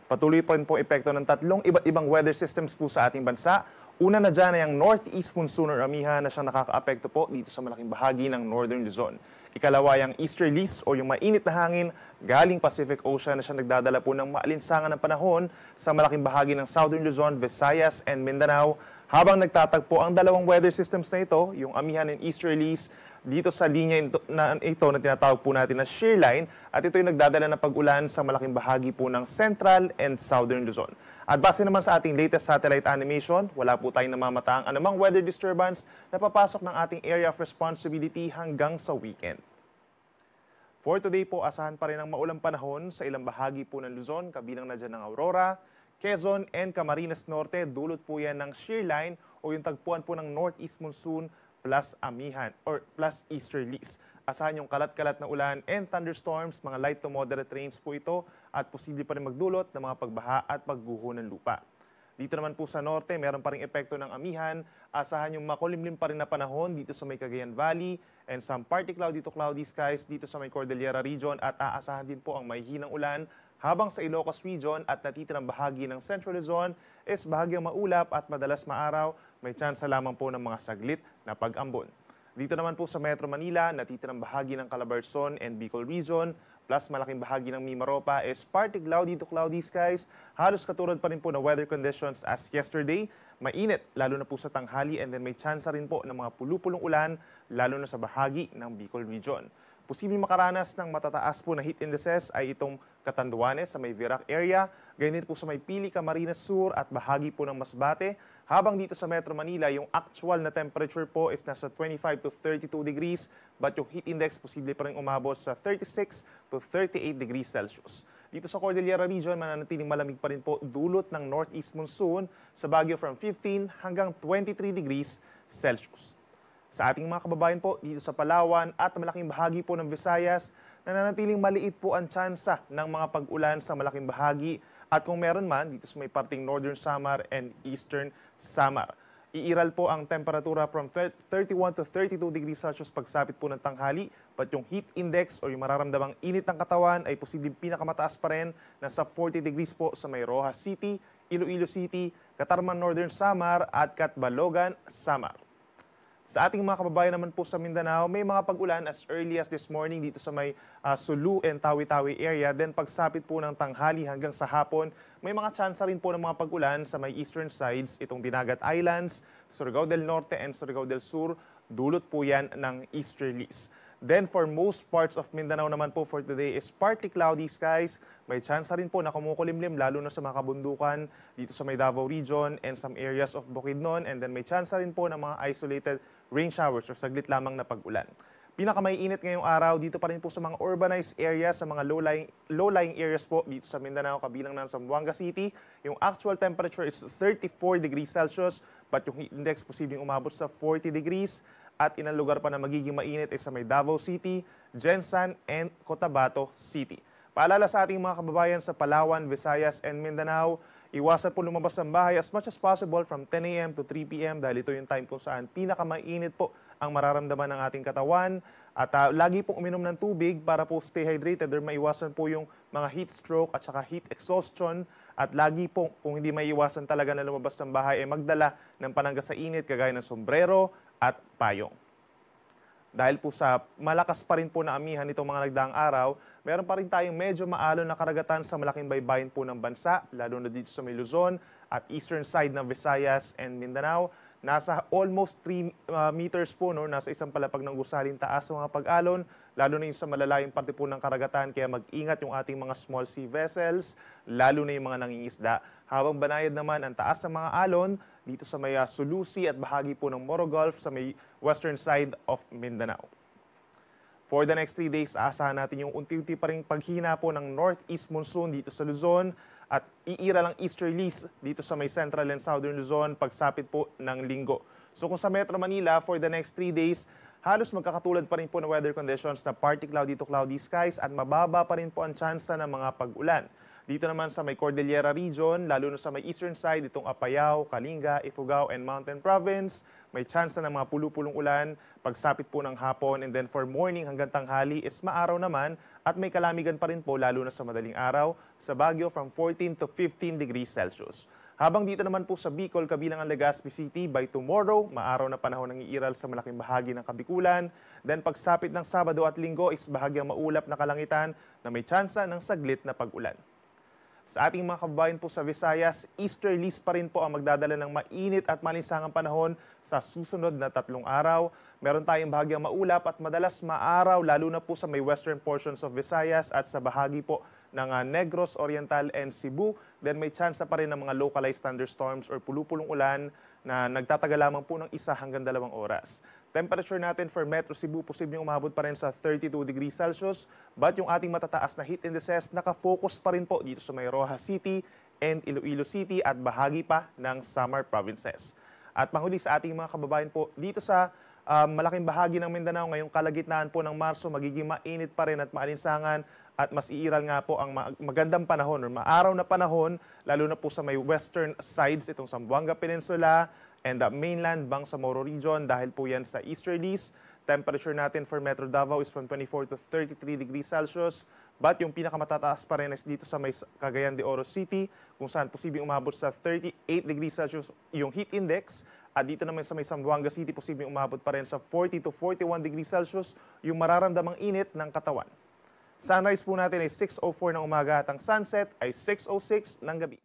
Patuloy pa rin po epekto ng tatlong iba't ibang weather systems po sa ating bansa. Una na dyan ay ang Northeast Monsoon or Amihan na siyang nakakaapekto po dito sa malaking bahagi ng Northern Luzon. Ikalawa ay ang Easterlies o yung mainit na hangin galing Pacific Ocean na siyang nagdadala po ng maalinsangan ng panahon sa malaking bahagi ng Southern Luzon, Visayas, and Mindanao. Habang nagtatagpo ang dalawang weather systems na ito, yung Amihan and Easterlies, dito sa linya ito na tinatawag po natin na shear line at ito yung nagdadala ng pag-ulan sa malaking bahagi po ng Central and Southern Luzon. At base naman sa ating latest satellite animation, wala po tayong namamataang anumang weather disturbance na papasok ng ating area of responsibility hanggang sa weekend. For today po, asahan pa rin ang maulang panahon sa ilang bahagi po ng Luzon, kabilang na dyan ng Aurora, Quezon, and Camarines Norte. Dulot po yan ng shear line o yung tagpuan po ng Northeast Monsoon plus Amihan or plus Easterlies. Asahan yung kalat-kalat na ulan and thunderstorms, mga light to moderate rains po ito at posible pa rin magdulot ng mga pagbaha at pagguho ng lupa. Dito naman po sa norte, meron pa rin epekto ng Amihan. Asahan yung makulimlim pa rin na panahon dito sa may Cagayan Valley and some partly cloudy to cloudy skies dito sa may Cordillera region at aasahan din po ang mahihinang ulan habang sa Ilocos region at natitirang bahagi ng Central Luzon is bahagyang maulap at madalas maaraw, may tsansa lamang po ng mga saglit na pag-ambon. Dito naman po sa Metro Manila, natitirang bahagi ng Calabarzon and Bicol region, plus malaking bahagi ng Mimaropa is partly cloudy to cloudy skies. Halos katulad pa rin po na weather conditions as yesterday. Mainit, lalo na po sa tanghali and then may tsansa rin po ng mga pulu-pulong ulan, lalo na sa bahagi ng Bicol region. Posibleng makaranas ng matataas po na heat indices ay itong Catanduanes sa may Virac area, ganyan din po sa may Pili, Camarines Sur at bahagi po ng Masbate. Habang dito sa Metro Manila, yung actual na temperature po is nasa 25 to 32 degrees, but yung heat index posible pa rin umabot sa 36 to 38 degrees Celsius. Dito sa Cordillera region, mananatiling malamig pa rin po dulot ng Northeast Monsoon sa Baguio from 15 hanggang 23 degrees Celsius. Sa ating mga kababayan po dito sa Palawan at malaking bahagi po ng Visayas, nananatiling maliit po ang tsansa ng mga pag-ulan sa malaking bahagi at kung meron man dito sa may parting Northern Samar and Eastern Samar. Iiral po ang temperatura from 31 to 32 degrees Celsius pagsapit po ng tanghali, but yung heat index o yung mararamdamang init ng katawan ay posibleng pinakamataas pa rin, nasa 40 degrees po sa may Rojas City, Iloilo City, Catarman Northern Samar at Catbalogan Samar. Sa ating mga kababayan naman po sa Mindanao, may mga pag-ulan as early as this morning dito sa may Sulu and Tawi-Tawi area. Then pagsapit po ng tanghali hanggang sa hapon, may mga tsansa rin po ng mga pag-ulan sa may eastern sides, itong Dinagat Islands, Surigao del Norte and Surigao del Sur. Dulot po yan ng easterlies. Then for most parts of Mindanao naman po for today is partly cloudy skies. May tsansa rin po na kumukulimlim lalo na sa mga kabundukan dito sa may Davao region and some areas of Bukidnon. And then may tsansa rin po ng mga isolated rain showers or saglit lamang na pag-ulan. Pinakamaiinit ngayong araw dito pa rin po sa mga urbanized areas, sa mga low-lying areas po dito sa Mindanao, kabilang ng Zamboanga City. Yung actual temperature is 34 degrees Celsius, but yung heat index posibleng umabot sa 40 degrees. At ilang lugar pa na magiging mainit ay sa may Davao City, Jensan, and Cotabato City. Paalala sa ating mga kababayan sa Palawan, Visayas, and Mindanao, iwasan po lumabas ng bahay as much as possible from 10 a.m. to 3 p.m. dahil ito yung time kung saan pinakamainit po ang mararamdaman ng ating katawan. At lagi pong uminom ng tubig para po stay hydrated or maiwasan po yung mga heat stroke at saka heat exhaustion. At lagi po, kung hindi maiwasan talaga na lumabas ng bahay, ay magdala ng panangga sa init kagaya ng sombrero at payong. Dahil po sa malakas pa rin po na amihan nitong mga nagdaang araw, meron pa rin tayong medyo maalon na karagatan sa malaking baybayin po ng bansa, lalo na dito sa may Luzon at eastern side ng Visayas and Mindanao. Nasa almost 3 meters po, no? Nasa isang palapag ng gusaling taas sa mga pag-alon, lalo na yung sa malalayong parte po ng karagatan, kaya mag-ingat yung ating mga small sea vessels, lalo na yung mga nangingisda. Habang banayad naman ang taas ng mga alon, dito sa may Sulu Sea at bahagi po ng Moro Gulf sa may western side of Mindanao. For the next 3 days, aasahan natin yung unti-unti pa rin paghina po ng northeast monsoon dito sa Luzon at iira lang easterlies dito sa may central and southern Luzon pagsapit po ng linggo. So kung sa Metro Manila, for the next 3 days, halos magkakatulad pa rin po ng weather conditions na partly cloudy to cloudy skies at mababa pa rin po ang tsansa ng mga pag-ulan. Dito naman sa may Cordillera region, lalo na sa may eastern side, itong Apayao, Kalinga, Ifugao, and Mountain Province, may tsansa ng mga pulu-pulong ulan, pagsapit po ng hapon, and then for morning hanggang tanghali is maaraw naman at may kalamigan pa rin po lalo na sa madaling araw sa Baguio from 14 to 15 degrees Celsius. Habang dito naman po sa Bicol, kabilang ang Legazpi City, by tomorrow, maaraw na panahon ng iiral sa malaking bahagi ng Kabikulan. Then pagsapit ng Sabado at Linggo is bahagyang maulap na kalangitan na may tsansa ng saglit na pag-ulan. Sa ating mga kababayan po sa Visayas, easterlies pa rin po ang magdadala ng mainit at malinsangang panahon sa susunod na 3 araw. Meron tayong bahagyang maulap at madalas maaraw lalo na po sa may western portions of Visayas at sa bahagi po ng Negros Oriental and Cebu. Then may chance pa rin ng mga localized thunderstorms or pulupulong ulan na nagtatagal lamang po ng 1 hanggang 2 oras. Temperature natin for Metro Cebu, posibleng umabot pa rin sa 32 degrees Celsius. But yung ating matataas na heat indices, nakafocus pa rin po dito sa may Rojas City and Iloilo City at bahagi pa ng Samar provinces. At panghuli sa ating mga kababayan po, dito sa malaking bahagi ng Mindanao, ngayong kalagitnaan po ng Marso, magiging mainit pa rin at maalinsangan at mas iiral nga po ang magandang panahon or maaraw na panahon, lalo na po sa may western sides, itong Zamboanga Peninsula, and the mainland Bangsamoro region dahil po yan sa easterlies. Temperature natin for Metro Davao is from 24 to 33 degrees Celsius. But yung pinakamatataas pa rin is dito sa may Cagayan de Oro City kung saan posibleng umabot sa 38 degrees Celsius yung heat index. At dito naman sa may Zamboanga City, posibleng umabot pa rin sa 40 to 41 degrees Celsius yung mararamdamang init ng katawan. Sunrise po natin ay 6:04 ng umaga at ang sunset ay 6:06 ng gabi.